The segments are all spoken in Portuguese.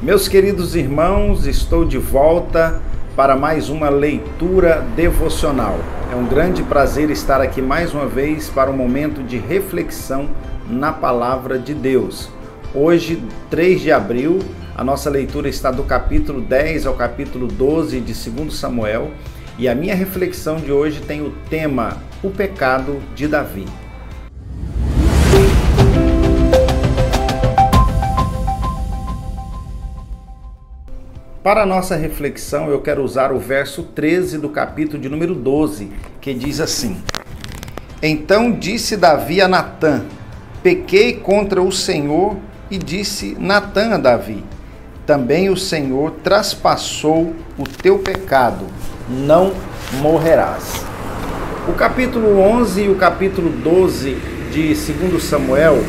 Meus queridos irmãos, estou de volta para mais uma leitura devocional. É um grande prazer estar aqui mais uma vez para um momento de reflexão na Palavra de Deus. Hoje, 3 de abril, a nossa leitura está do capítulo 10 ao capítulo 12 de 2 Samuel e a minha reflexão de hoje tem o tema O Pecado de Davi. Para a nossa reflexão, eu quero usar o verso 13 do capítulo de número 12, que diz assim: Então disse Davi a Natã: Pequei contra o Senhor, e disse Natã a Davi: Também o Senhor traspassou o teu pecado, não morrerás. O capítulo 11 e o capítulo 12 de 2 Samuel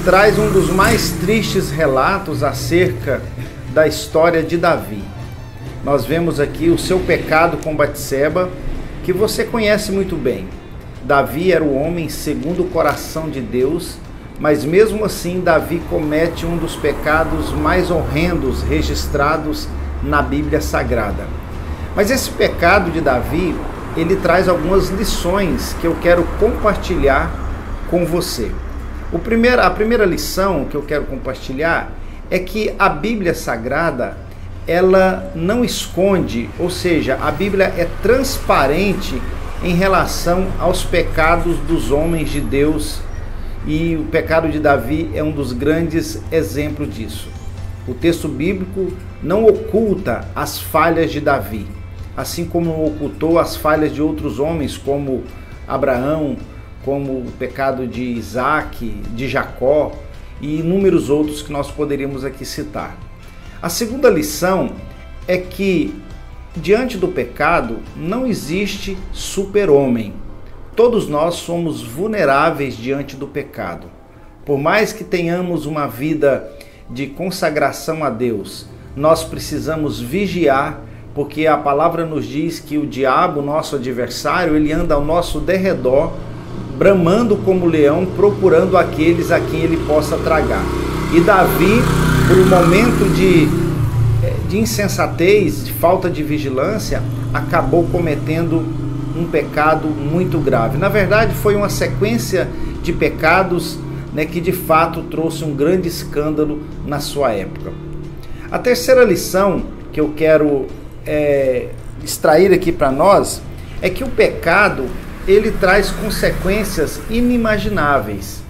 traz um dos mais tristes relatos acerca da história de Davi. Nós vemos aqui o seu pecado com Batseba, que você conhece muito bem. Davi era o homem segundo o coração de Deus, mas mesmo assim Davi comete um dos pecados mais horrendos registrados na Bíblia Sagrada. Mas esse pecado de Davi, ele traz algumas lições que eu quero compartilhar com você. A primeira lição que eu quero compartilhar é que a Bíblia Sagrada, ela não esconde, ou seja, a Bíblia é transparente em relação aos pecados dos homens de Deus, e o pecado de Davi é um dos grandes exemplos disso. O texto bíblico não oculta as falhas de Davi, assim como ocultou as falhas de outros homens, como Abraão, como o pecado de Isaac, de Jacó, e inúmeros outros que nós poderíamos aqui citar. A segunda lição é que, diante do pecado, não existe super-homem. Todos nós somos vulneráveis diante do pecado. Por mais que tenhamos uma vida de consagração a Deus, nós precisamos vigiar, porque a palavra nos diz que o diabo, nosso adversário, ele anda ao nosso derredor, bramando como leão, procurando aqueles a quem ele possa tragar. E Davi, por um momento de insensatez, de falta de vigilância, acabou cometendo um pecado muito grave. Na verdade, foi uma sequência de pecados, que de fato trouxe um grande escândalo na sua época. A terceira lição que eu quero extrair aqui para nós é que o pecado, ele traz consequências inimagináveis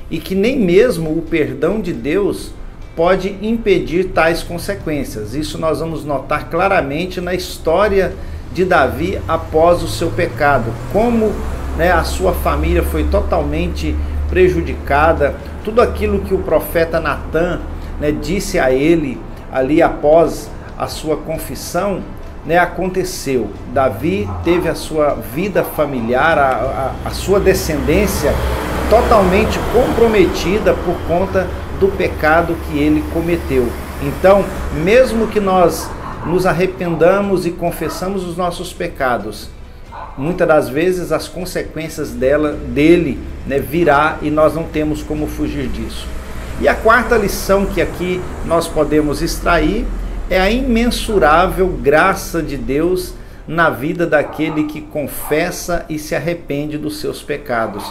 e que nem mesmo o perdão de Deus pode impedir tais consequências. Isso nós vamos notar claramente na história de Davi após o seu pecado, como a sua família foi totalmente prejudicada. Tudo aquilo que o profeta Natã disse a ele ali após a sua confissão aconteceu. Davi teve a sua vida familiar, a sua descendência totalmente comprometida por conta do pecado que ele cometeu. Então, mesmo que nós nos arrependamos e confessamos os nossos pecados, muitas das vezes as consequências dele virá e nós não temos como fugir disso. E a quarta lição que aqui nós podemos extrair é a imensurável graça de Deus na vida daquele que confessa e se arrepende dos seus pecados.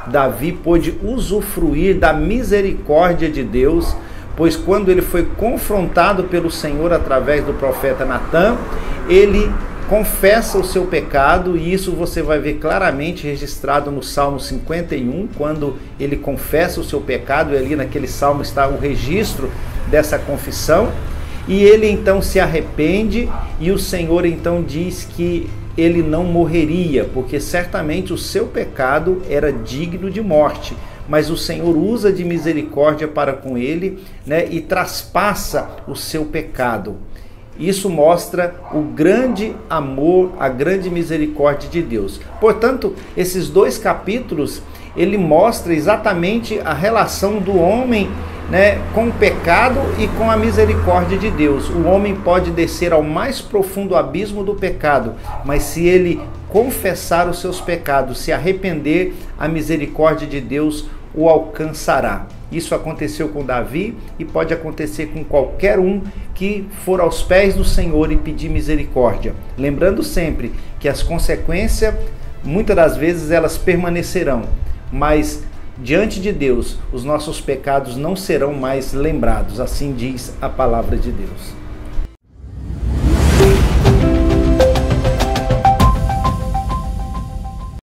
Davi pôde usufruir da misericórdia de Deus, pois quando ele foi confrontado pelo Senhor através do profeta Natã, ele confessa o seu pecado, e isso você vai ver claramente registrado no Salmo 51, quando ele confessa o seu pecado, e ali naquele salmo está o registro dessa confissão. E ele então se arrepende, e o Senhor então diz que ele não morreria, porque certamente o seu pecado era digno de morte, mas o Senhor usa de misericórdia para com ele, e traspassa o seu pecado. Isso mostra o grande amor, a grande misericórdia de Deus. Portanto, esses dois capítulos, ele mostra exatamente a relação do homem com o pecado e com a misericórdia de Deus. O homem pode descer ao mais profundo abismo do pecado, mas se ele confessar os seus pecados, se arrepender, a misericórdia de Deus o alcançará. Isso aconteceu com Davi e pode acontecer com qualquer um que for aos pés do Senhor e pedir misericórdia. Lembrando sempre que as consequências, muitas das vezes, elas permanecerão, mas diante de Deus, os nossos pecados não serão mais lembrados, assim diz a palavra de Deus.